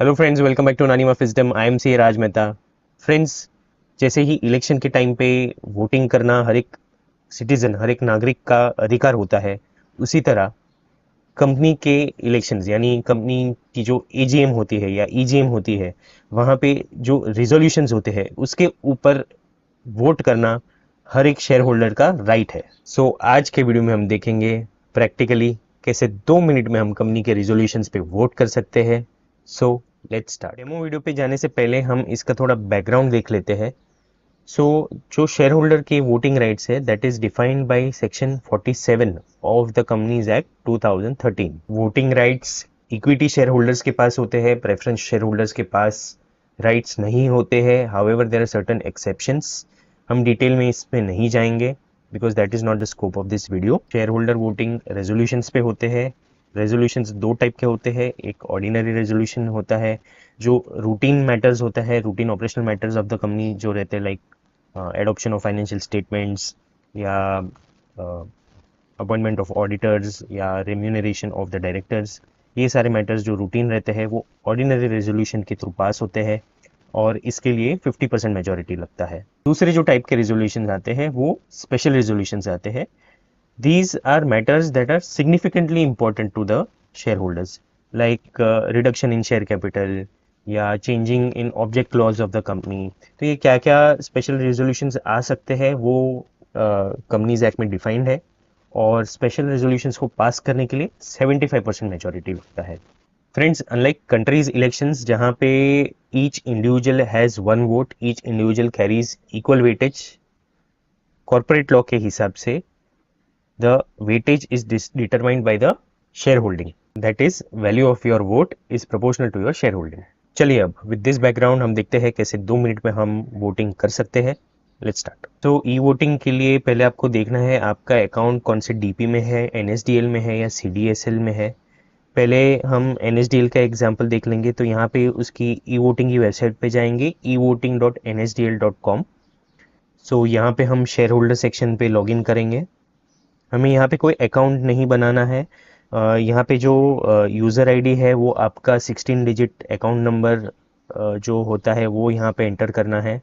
Hello friends, welcome back to Nani of wisdom. I am C Raj Mehta. Friends, जैसे ही election के time पे voting करना हर एक सिटीजन, हर एक नागरिक का अधिकार होता है, उसी तरह कंपनी के इलेक्शंस यानी कंपनी की जो एजीएम होती है या ईजीएम होती है, वहाँ पे जो रिजोल्यूशंस होते हैं उसके ऊपर वोट करना हर एक शेयर होल्डर का राइट है। सो आज के वीडियो में हम देखेंगे प्रैक्टिकली कैसे 2 मिनट में हम कंपनी के रिजोल्यूशंस पे वोट कर सकते हैं। So let's start. Demo video पे जाने से पहले हम इसका थोड़ा बैकग्राउंड देख लेते हैं। सो जो शेयर होल्डर के वोटिंग राइट्स है that is defined by section 47 of the companies act 2013। Voting rights equity share holders के पास होते हैं, प्रेफरेंस शेयर होल्डर्स के पास राइट्स नहीं होते हैं। However there are certain exceptions. हम डिटेल में इसमें नहीं जाएंगे because that is not the scope of this video. Shareholder voting resolutions पे होते हैं। रेजोल्यूशंस दो टाइप के होते हैं। एक ऑर्डिनरी रेजोल्यूशन होता है जो रूटीन मैटर्स होता है, routine operational matters of the company जो रहते हैं, like adoption of financial statements या अपॉइंटमेंट ऑफ ऑडिटर्स या रेम्यूनरेशन ऑफ द डायरेक्टर्स। ये सारे मैटर्स जो रूटीन रहते हैं वो ऑर्डिनरी रेजोल्यूशन के थ्रू पास होते हैं और इसके लिए 50% मेजोरिटी लगता है। दूसरे जो टाइप के रेजोल्यूशन आते हैं वो स्पेशल रेजोल्यूशन आते हैं। These are matters that are significantly important to the shareholders, like reduction in share capital या changing in object clause of the company। तो ये क्या क्या स्पेशल रेजोल्यूशंस आ सकते हैं वो कंपनीज एक्ट में डिफाइंड है और स्पेशल रेजोल्यूशंस को पास करने के लिए 75% मेजोरिटी लगता है। फ्रेंड्स, अनलाइक कंट्रीज इलेक्शंस जहाँ पे each individual has one vote, each individual carries equal weightage, corporate law के हिसाब से the weightage is determined by the shareholding, that is value of your vote is proportional to your shareholding। चलिए अब with this background हम देखते हैं कैसे 2 minute में हम वोटिंग कर सकते हैं। Let's start. तो ई वोटिंग के लिए पहले आपको देखना है आपका अकाउंट कौन से डीपी में है, एनएसडीएल में है या सीडीएसएल में है। पहले हम एनएसडीएल का एग्जांपल देख लेंगे। तो यहाँ पे उसकी ई वोटिंग की वेबसाइट पे जाएंगे evoting.nsdl.com। सो यहाँ पे हम शेयर होल्डर सेक्शन पे लॉगिन करेंगे। हमें यहाँ पे कोई अकाउंट नहीं बनाना है। यहाँ पे जो यूज़र आईडी है वो आपका 16 डिजिट अकाउंट नंबर जो होता है वो यहाँ पे एंटर करना है।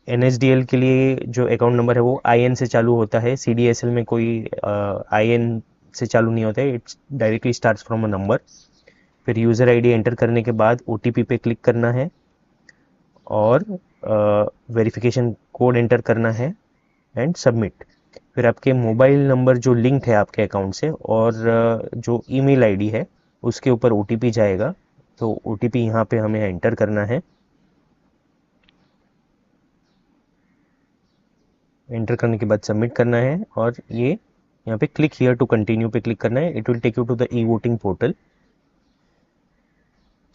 एनएसडीएल के लिए जो अकाउंट नंबर है वो आईएन से चालू होता है। सीडीएसएल में कोई आईएन से चालू नहीं होता है, it's directly starts from a number. फिर यूज़र आईडी एंटर करने के बाद ओटीपी पे क्लिक करना है और वेरिफिकेशन कोड एंटर करना है एंड सबमिट। फिर आपके मोबाइल नंबर जो लिंक है आपके अकाउंट से और जो ईमेल आईडी है उसके ऊपर ओटीपी जाएगा। तो ओटीपी यहाँ पे हमें एंटर करना है। एंटर करने के बाद सबमिट करना है और ये यहाँ पे क्लिक हियर टू कंटिन्यू पे क्लिक करना है। It will take you to the E voting portal.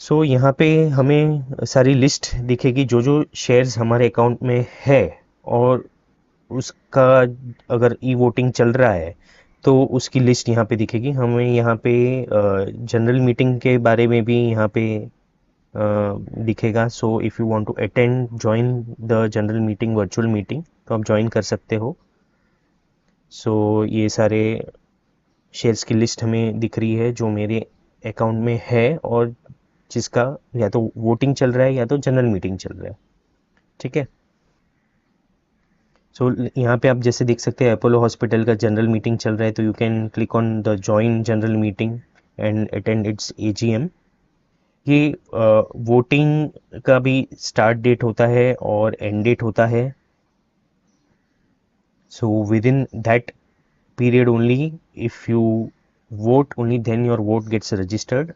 So यहाँ पे हमें सारी लिस्ट दिखेगी जो जो शेयर्स हमारे अकाउंट में है और उसका अगर ई वोटिंग चल रहा है तो उसकी लिस्ट यहाँ पे दिखेगी। हमें यहाँ पे जनरल मीटिंग के बारे में भी यहाँ पे दिखेगा। So if you want to attend join the general meeting, virtual meeting, तो आप ज्वाइन कर सकते हो। सो ये सारे शेयर्स की लिस्ट हमें दिख रही है जो मेरे अकाउंट में है और जिसका या तो वोटिंग चल रहा है या तो जनरल मीटिंग चल रहा है। ठीक है। सो यहाँ पे आप जैसे देख सकते हैं अपोलो हॉस्पिटल का जनरल मीटिंग चल रहा है, तो you can click on the join general meeting and attend it's AGM. ये वोटिंग का भी स्टार्ट डेट होता है और एंड डेट होता है। So within that period only if you vote, only then your vote gets registered.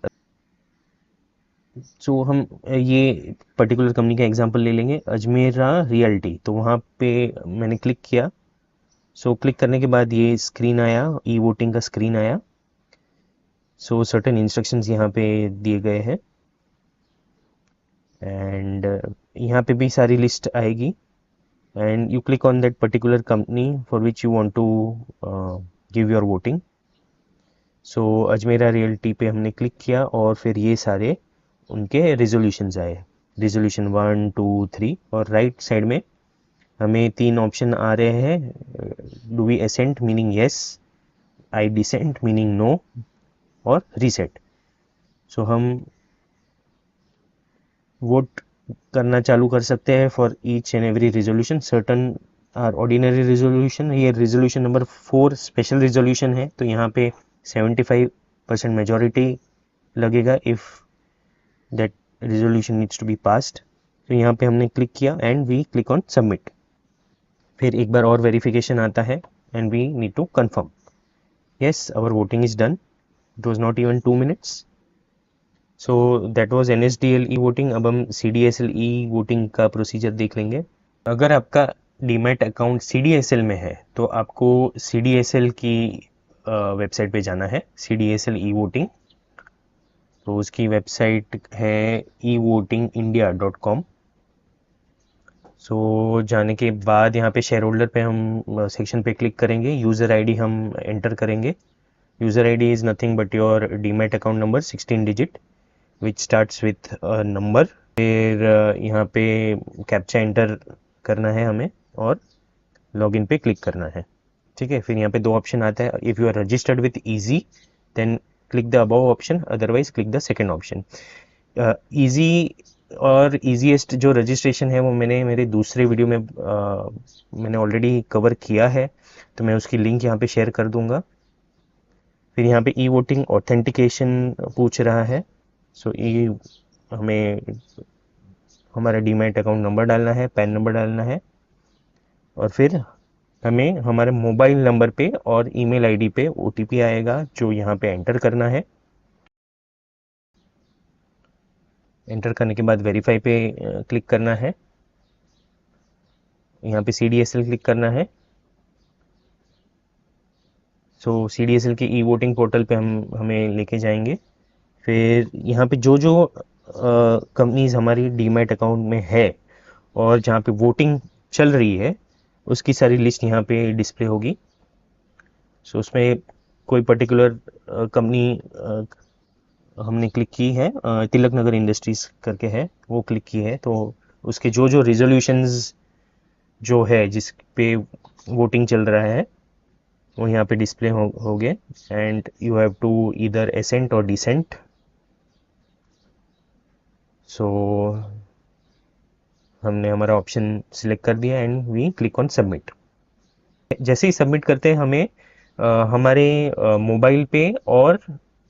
So हम ये पर्टिकुलर कंपनी का एग्जांपल ले लेंगे, अजमेरा रियल्टी। तो वहाँ पे मैंने क्लिक किया। सो क्लिक करने के बाद ये स्क्रीन आया, ई वोटिंग का स्क्रीन आया। सो सर्टेन इंस्ट्रक्शंस यहाँ पे दिए गए हैं एंड यहाँ पे भी सारी लिस्ट आएगी and you click on that particular company for which you want to give your voting. So Ajmera realty पे हमने क्लिक किया और फिर ये सारे उनके रेजोल्यूशंस आए, रेजोल्यूशन 1 2 3। और राइट साइड में हमें 3 ऑप्शन आ रहे हैं, do we assent meaning yes, I dissent meaning no और रीसेट। सो हम वोट करना चालू कर सकते हैं for each and every resolution. Certain are ordinary resolution, ये रिजोल्यूशन नंबर 4 स्पेशल रिजोल्यूशन है, तो यहाँ पे 75% मेजॉरिटी लगेगा if that resolution needs to be passed. तो यहाँ पे हमने क्लिक किया and we click on submit. फिर एक बार और वेरिफिकेशन आता है and we need to confirm yes our voting is done. It was not even 2 minutes. So that was NSDL e voting. अब हम CDSL ई वोटिंग का प्रोसीजर देख लेंगे। अगर आपका डीमैट अकाउंट CDSL में है तो आपको CDSL की वेबसाइट पे जाना है, CDSL ई वोटिंग। तो उसकी वेबसाइट है evotingindia.com। सो जाने के बाद यहाँ पे शेयर होल्डर पे हम सेक्शन पे क्लिक करेंगे, यूज़र आईडी हम एंटर करेंगे। User ID is nothing but your demat account number 16 digit which starts with number. फिर यहाँ पे कैप्चा एंटर करना है हमें और लॉगिन पे क्लिक करना है। ठीक है, फिर यहाँ पे दो ऑप्शन आता है, if you are registered with easy then click the above option, otherwise click the second option. Easy और ईजीएस्ट जो रजिस्ट्रेशन है वो मैंने मेरे दूसरे वीडियो में मैंने ऑलरेडी कवर किया है, तो मैं उसकी लिंक यहाँ पे शेयर कर दूंगा। फिर यहाँ पे ई वोटिंग ऑथेंटिकेशन पूछ रहा है। सो हमें हमारा डीमैट अकाउंट नंबर डालना है, पैन नंबर डालना है और फिर हमें हमारे मोबाइल नंबर पे और ईमेल आईडी पे ओटीपी आएगा जो यहाँ पे एंटर करना है। एंटर करने के बाद वेरीफाई पे क्लिक करना है, यहाँ पे CDSL क्लिक करना है। सो CDSL के ई वोटिंग पोर्टल पे हमें लेके जाएंगे। फिर यहाँ पे जो जो कंपनीज हमारी डीमैट अकाउंट में है और जहाँ पे वोटिंग चल रही है उसकी सारी लिस्ट यहाँ पे डिस्प्ले होगी। सो उसमें कोई पर्टिकुलर कंपनी हमने क्लिक की है, तिलक नगर इंडस्ट्रीज करके है, वो क्लिक की है, तो उसके जो जो रिजोल्यूशंस जो है जिस पे वोटिंग चल रहा है वो यहाँ पे डिस्प्ले हो गए and you have to either assent or dissent. So हमने हमारा ऑप्शन सिलेक्ट कर दिया and we click on submit. जैसे ही सबमिट करते हैं हमें हमारे मोबाइल पे और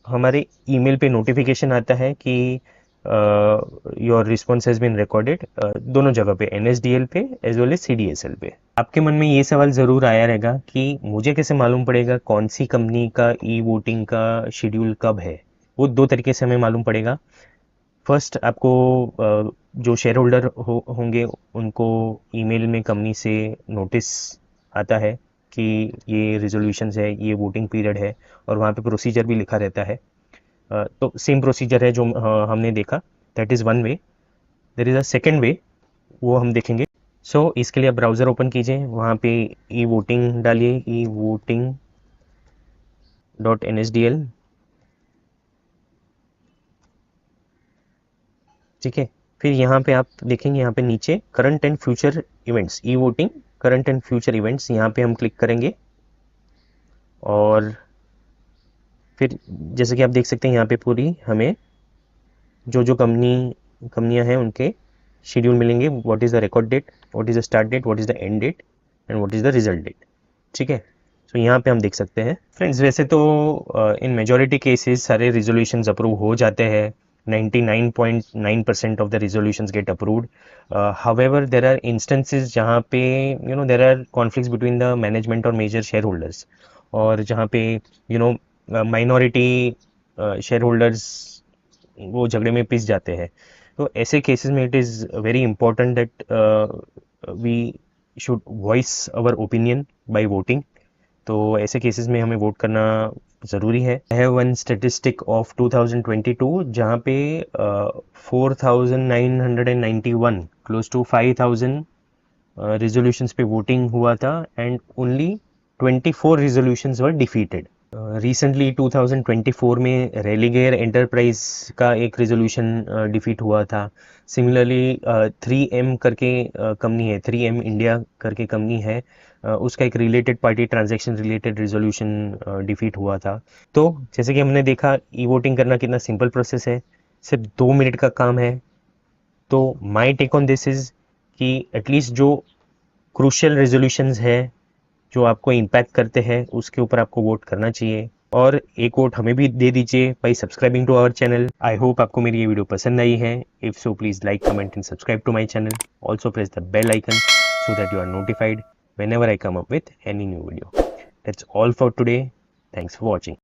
हमारे ईमेल पे नोटिफिकेशन आता है कि your response has been recorded, दोनों जगह पे, NSDL पे एज वेल एज CDSL पे। आपके मन में ये सवाल ज़रूर आया रहेगा कि मुझे कैसे मालूम पड़ेगा कौन सी कंपनी का ई वोटिंग का शेड्यूल कब है। वो दो तरीके से हमें मालूम पड़ेगा। फर्स्ट, आपको जो शेयर होल्डर होंगे उनको ईमेल में कंपनी से नोटिस आता है कि ये रिजोल्यूशंस है, ये वोटिंग पीरियड है, और वहाँ पे प्रोसीजर भी लिखा रहता है। तो सेम प्रोसीजर है जो हमने देखा, that is one way. There is a second way, वो हम देखेंगे। सो इसके लिए आप ब्राउज़र ओपन कीजिए, वहाँ पे ई वोटिंग डालिए, evoting.nsdl। ठीक है, फिर यहाँ पे आप देखेंगे, यहाँ पे नीचे current and future events, e voting current and future events, यहाँ पे हम क्लिक करेंगे और फिर जैसे कि आप देख सकते हैं यहाँ पे पूरी हमें जो जो कंपनियां हैं उनके शेड्यूल मिलेंगे, what is the record date, what is the start date, what is the end date and what is the result date. ठीक है, तो यहाँ पे हम देख सकते हैं। फ्रेंड्स, वैसे तो इन मेजॉरिटी केसेस सारे रिजोल्यूशंस अप्रूव हो जाते हैं, 99.9% of the resolutions get approved. However, there are instances जहाँ पे there are conflicts between the management और major shareholders, और जहाँ पे minority shareholders वो झगड़े में पिस जाते हैं। तो ऐसे केसेस में it is very important that we should voice our opinion by voting. तो ऐसे केसेस में हमें वोट करना ज़रूरी है। I have one statistic of 2022 जहाँ पे 4,991 क्लोज टू 5,000 रिजोल्यूशंस पे वोटिंग हुआ था and only 24 resolutions were defeated. Recently 2024 में रेलिगेयर एंटरप्राइज का एक रिजोल्यूशन डिफीट हुआ था। सिमिलरली 3M करके कंपनी है, 3M इंडिया करके कंपनी है, उसका एक related party transaction related resolution defeat हुआ था। तो जैसे कि हमने देखा, ई वोटिंग करना कितना सिंपल प्रोसेस है, सिर्फ 2 मिनट का काम है। तो माई टेक ऑन दिस इज़ कि एटलीस्ट जो क्रूशियल रेजोल्यूशंस है जो आपको इम्पैक्ट करते हैं उसके ऊपर आपको वोट करना चाहिए, और एक वोट हमें भी दे दीजिए by subscribing to our channel. I hope आपको मेरी ये वीडियो पसंद आई है। If so please like, comment and subscribe to my channel. Also press the bell icon so that you are notified whenever I come up with any new video. That's all for today. Thanks for watching.